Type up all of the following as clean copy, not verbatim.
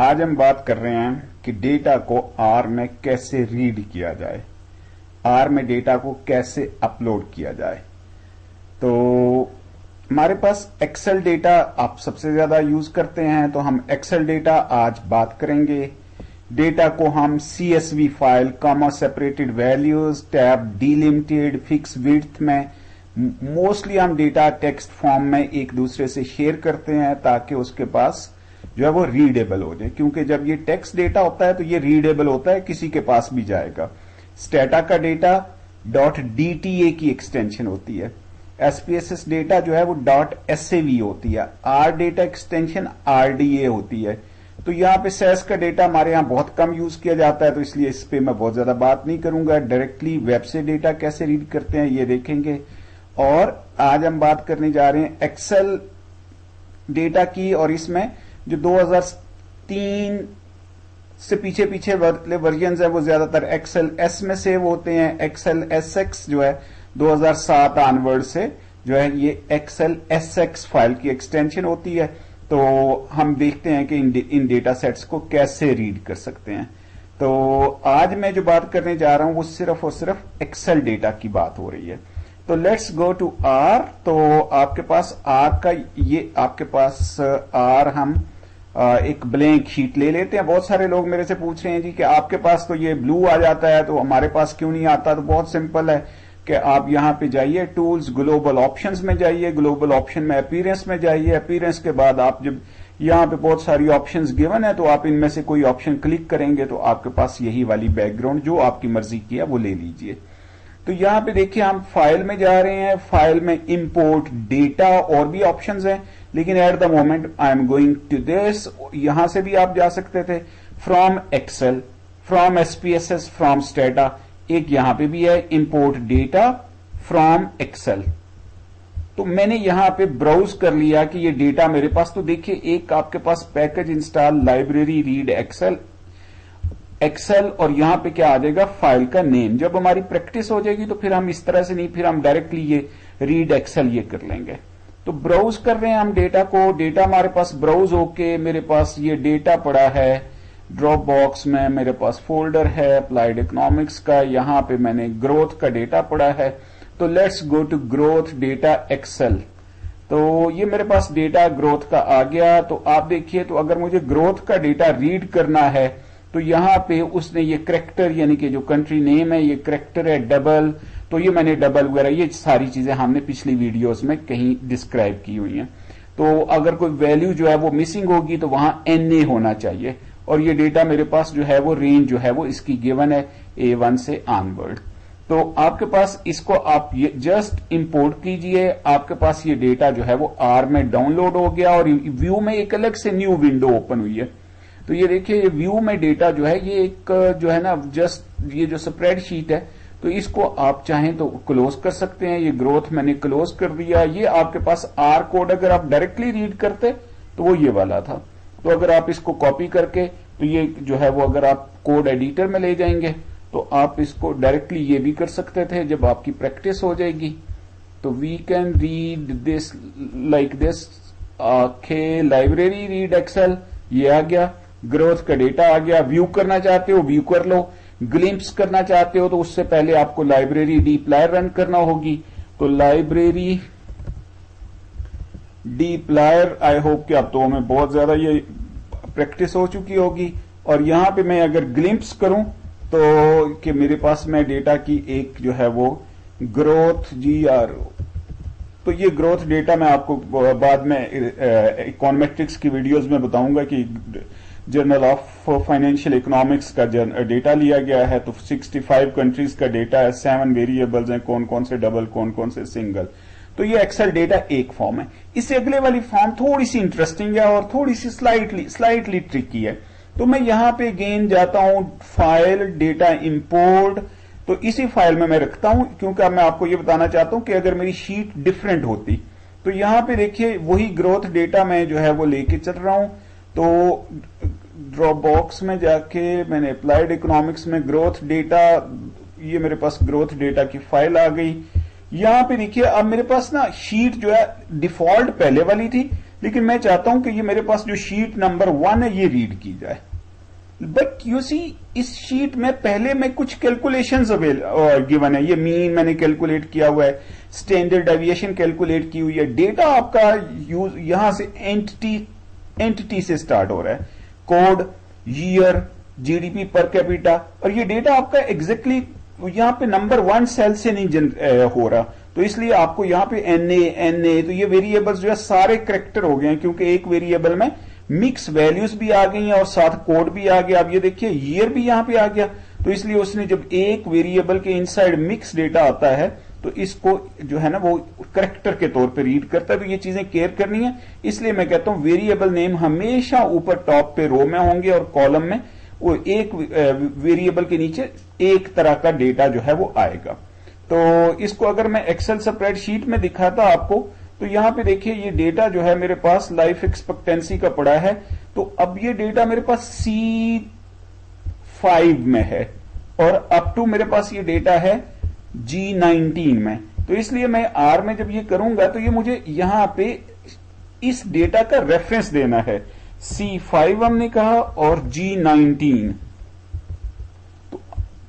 आज हम बात कर रहे हैं कि डेटा को आर में कैसे रीड किया जाए, आर में डेटा को कैसे अपलोड किया जाए। तो हमारे पास एक्सेल डेटा आप सबसे ज्यादा यूज करते हैं, तो हम एक्सेल डेटा आज बात करेंगे। डेटा को हम CSV file, comma separated values, tab delimited, fix width में मोस्टली हम डेटा टेक्स्ट फॉर्म में एक दूसरे से शेयर करते हैं ताकि उसके पास जो है वो रीडेबल हो जाए, क्योंकि जब ये टेक्स्ट डेटा होता है तो ये रीडेबल होता है, किसी के पास भी जाएगा। स्टेटा का डेटा .dta की एक्सटेंशन होती है, SPSS डेटा जो है वो .sav होती है, R डेटा एक्सटेंशन RDA होती है। तो यहाँ पे सेस का डेटा हमारे यहाँ बहुत कम यूज किया जाता है, तो इसलिए इस पे मैं बहुत ज्यादा बात नहीं करूंगा। डायरेक्टली वेब से डेटा कैसे रीड करते हैं ये देखेंगे। और आज हम बात करने जा रहे हैं एक्सेल डेटा की, और इसमें जो 2003 से पीछे पीछे वर्जन है वो ज्यादातर एक्सेल एस में सेव होते हैं। एक्सेल SX जो है 2007 ऑनवर्ड से जो है ये एक्सेल SX फाइल की एक्सटेंशन होती है। तो हम देखते हैं कि इन डेटा सेट्स को कैसे रीड कर सकते हैं। तो आज मैं जो बात करने जा रहा हूं वो सिर्फ और सिर्फ एक्सेल डेटा की बात हो रही है। तो लेट्स गो टू आर। तो आपके पास आर का ये आपके पास आर हम एक ब्लैंक शीट ले लेते हैं। बहुत सारे लोग मेरे से पूछ रहे हैं जी कि आपके पास तो ये ब्लू आ जाता है तो हमारे पास क्यों नहीं आता। तो बहुत सिंपल है कि आप यहां पे जाइए, टूल्स, ग्लोबल ऑप्शंस में जाइए, ग्लोबल ऑप्शन में अपीयरेंस में जाइए। अपीयरेंस के बाद आप जब यहां पे बहुत सारी ऑप्शंस गिवन है तो आप इनमें से कोई ऑप्शन क्लिक करेंगे तो आपके पास यही वाली बैकग्राउंड जो आपकी मर्जी की है वो ले लीजिए। तो यहां पे देखिए हम फाइल में जा रहे हैं, फाइल में इंपोर्ट डेटा और भी ऑप्शंस हैं, लेकिन at the moment I am going to this. यहां से भी आप जा सकते थे, from Excel, from SPSS, from Stata. एक यहां पे भी है इंपोर्ट डेटा फ्रॉम एक्सेल। तो मैंने यहां पे ब्राउज कर लिया कि ये डेटा मेरे पास, तो देखिए एक आपके पास package install library read Excel और यहां पे क्या आ जाएगा, फाइल का नेम। जब हमारी प्रैक्टिस हो जाएगी तो फिर हम इस तरह से नहीं, फिर हम डायरेक्टली ये रीड एक्सेल ये कर लेंगे। तो ब्राउज कर रहे हैं हम डेटा को, डेटा हमारे पास ब्राउज होके मेरे पास ये डेटा पड़ा है ड्रॉप बॉक्स में, मेरे पास फोल्डर है अप्लाइड इकोनॉमिक्स का, यहां पे मैंने ग्रोथ का डेटा पड़ा है। तो let's go to growth data Excel. तो ये मेरे पास डेटा ग्रोथ का आ गया। तो आप देखिए, तो अगर मुझे ग्रोथ का डेटा रीड करना है तो यहां पे उसने ये करेक्टर यानी कि जो कंट्री नेम है ये करेक्टर है डबल, तो ये मैंने डबल वगैरह ये सारी चीजें हमने पिछली वीडियोस में कहीं डिस्क्राइब की हुई हैं। तो अगर कोई वैल्यू जो है वो मिसिंग होगी तो वहां NA होना चाहिए। और ये डेटा मेरे पास जो है वो रेंज जो है वो इसकी गिवन है A1 से ऑनवर्ड। तो आपके पास इसको आप ये जस्ट इंपोर्ट कीजिए, आपके पास ये डेटा जो है वो R में डाउनलोड हो गया और व्यू में एक अलग से न्यू विंडो ओपन हुई है। तो ये देखिए, ये व्यू में डेटा जो है ये एक जो है ना जस्ट ये जो स्प्रेडशीट है, तो इसको आप चाहें तो क्लोज कर सकते हैं। ये ग्रोथ मैंने क्लोज कर दिया। ये आपके पास R कोड अगर आप डायरेक्टली रीड करते तो वो ये वाला था। तो अगर आप इसको कॉपी करके तो ये जो है वो अगर आप कोड एडिटर में ले जाएंगे तो आप इसको डायरेक्टली ये भी कर सकते थे जब आपकी प्रैक्टिस हो जाएगी। तो we can read this like this. Library read Excel ये आ गया, ग्रोथ का डेटा आ गया। व्यू करना चाहते हो व्यू कर लो, ग्लिम्प्स करना चाहते हो तो उससे पहले आपको लाइब्रेरी dplyr रन करना होगी। तो लाइब्रेरी dplyr, आई होप कि अब तो हमें बहुत ज्यादा ये प्रैक्टिस हो चुकी होगी। और यहां पे मैं अगर ग्लिम्प्स करूं तो कि मेरे पास में डेटा की एक जो है वो ग्रोथ GR, तो ये ग्रोथ डेटा मैं आपको बाद में इकोनॉमेट्रिक्स की वीडियोस में बताऊंगा कि जर्नल ऑफ फाइनेंशियल इकोनॉमिक्स का डेटा लिया गया है। तो 65 कंट्रीज का डेटा है, 7 वेरिएबल्स हैं, कौन कौन से डबल कौन कौन से सिंगल। तो ये एक्सेल डेटा एक फॉर्म है। इससे अगले वाली फॉर्म थोड़ी सी इंटरेस्टिंग है और थोड़ी सी स्लाइटली ट्रिकी है। तो मैं यहां पे अगेन जाता हूं, फाइल, डेटा इंपोर्ट। तो इसी फाइल में मैं रखता हूं क्योंकि अब मैं आपको ये बताना चाहता हूं कि अगर मेरी शीट डिफरेंट होती तो यहां पे देखिए वही ग्रोथ डेटा मैं जो है वो लेके चल रहा हूं। तो ड्रॉप बॉक्स में जाके मैंने अप्लाइड इकोनॉमिक्स में ग्रोथ डेटा, ये मेरे पास ग्रोथ डेटा की फाइल आ गई। यहां पे देखिए अब मेरे पास ना शीट जो है डिफॉल्ट पहले वाली थी, लेकिन मैं चाहता हूं कि ये मेरे पास जो शीट नंबर 1 है ये रीड की जाए। बट यू सी इस शीट में पहले में कुछ कैलकुलेशंस गिवन है, ये मीन मैंने कैलकुलेट किया हुआ है, स्टैंडर्ड डेविएशन कैलकुलेट की हुई है, डेटा आपका यूज यहां से एंटिटी से स्टार्ट हो रहा है, code, year, GDP per capita, और ये डेटा आपका एग्जैक्टली यहां पे नंबर 1 सेल से नहीं हो रहा, तो इसलिए आपको यहां पे एनए तो ये वेरिएबल्स जो है सारे करेक्टर हो गए हैं, क्योंकि एक वेरिएबल में मिक्स वैल्यूज भी आ गई हैं और साथ कोड भी आ गया। अब ये देखिए ईयर भी यहां पे आ गया, तो इसलिए उसने जब एक वेरिएबल के इनसाइड मिक्स डेटा आता है तो इसको जो है ना वो करेक्टर के तौर पे रीड करता है। तो ये चीजें केयर करनी है, इसलिए मैं कहता हूं वेरिएबल नेम हमेशा ऊपर टॉप पे रो में होंगे और कॉलम में वो एक वेरिएबल के नीचे एक तरह का डेटा जो है वो आएगा। तो इसको अगर मैं एक्सेल स्प्रेडशीट में दिखाता आपको, तो यहां पे देखिए ये डेटा जो है मेरे पास लाइफ एक्सपेक्टेंसी का पड़ा है, तो अब ये डेटा मेरे पास C5 में है और अप टू मेरे पास ये डेटा है G19 में। तो इसलिए मैं R में जब ये करूंगा तो ये मुझे यहां पे इस डेटा का रेफरेंस देना है, C5 हमने कहा और G19। तो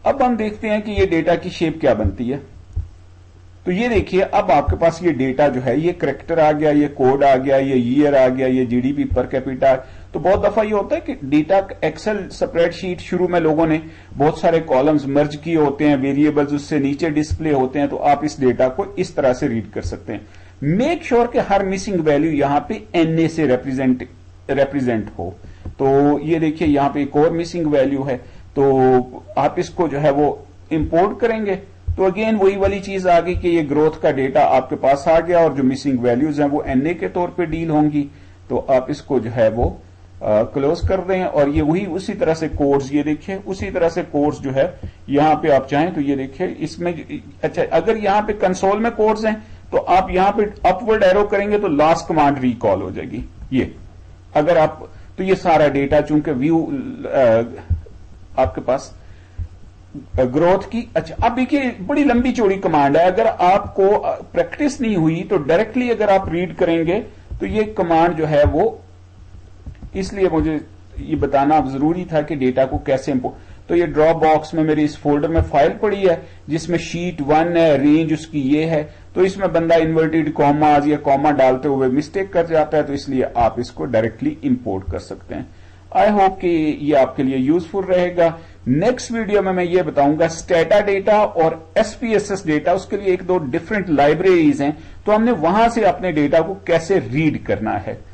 अब हम देखते हैं कि ये डेटा की शेप क्या बनती है। तो ये देखिए अब आपके पास ये डेटा जो है ये करेक्टर आ गया, ये कोड आ गया, ये ईयर आ गया, ये जीडीपी पर कैपिटा। तो बहुत दफा ये होता है कि डेटा एक्सेल स्प्रेडशीट शुरू में लोगों ने बहुत सारे कॉलम्स मर्ज किए होते हैं, वेरिएबल्स उससे नीचे डिस्प्ले होते हैं, तो आप इस डेटा को इस तरह से रीड कर सकते हैं। मेक श्योर कि हर मिसिंग वैल्यू यहां पे एनए से रिप्रेजेंट हो। तो ये देखिए यहां पे एक और मिसिंग वैल्यू है, तो आप इसको जो है वो इंपोर्ट करेंगे तो अगेन वही वाली चीज आ गई कि ये ग्रोथ का डेटा आपके पास आ गया और जो मिसिंग वैल्यूज हैं वो एनए के तौर पे डील होंगी। तो आप इसको जो है वो क्लोज कर दें और ये वही उसी तरह से कोड्स, ये देखिए उसी तरह से कोड्स जो है यहां पे आप चाहें तो ये देखिए इसमें, अच्छा अगर यहां पे कंसोल में कोड्स हैं तो आप यहां पे अपवर्ड एरो करेंगे तो लास्ट कमांड रिकॉल हो जाएगी। ये अगर आप, तो ये सारा डेटा चूंकि व्यू आपके पास ग्रोथ की, अच्छा अब देखिए बड़ी लंबी चौड़ी कमांड है, अगर आपको प्रैक्टिस नहीं हुई तो डायरेक्टली अगर आप रीड करेंगे तो ये कमांड जो है वो, इसलिए मुझे ये बताना अब जरूरी था कि डेटा को कैसे इंपोर्ट। तो ये ड्रॉप बॉक्स में मेरी इस फोल्डर में फाइल पड़ी है जिसमें शीट 1 है, रेंज उसकी ये है, तो इसमें बंदा इन्वर्टेड कॉमाज या कॉमा डालते हुए मिस्टेक कर जाता है, तो इसलिए आप इसको डायरेक्टली इंपोर्ट कर सकते हैं। आई होप कि ये आपके लिए यूजफुल रहेगा। नेक्स्ट वीडियो में मैं ये बताऊंगा स्टेटा डेटा और एसपीएसएस डेटा, उसके लिए 1-2 डिफरेंट लाइब्रेरीज हैं, तो हमने वहां से अपने डेटा को कैसे रीड करना है।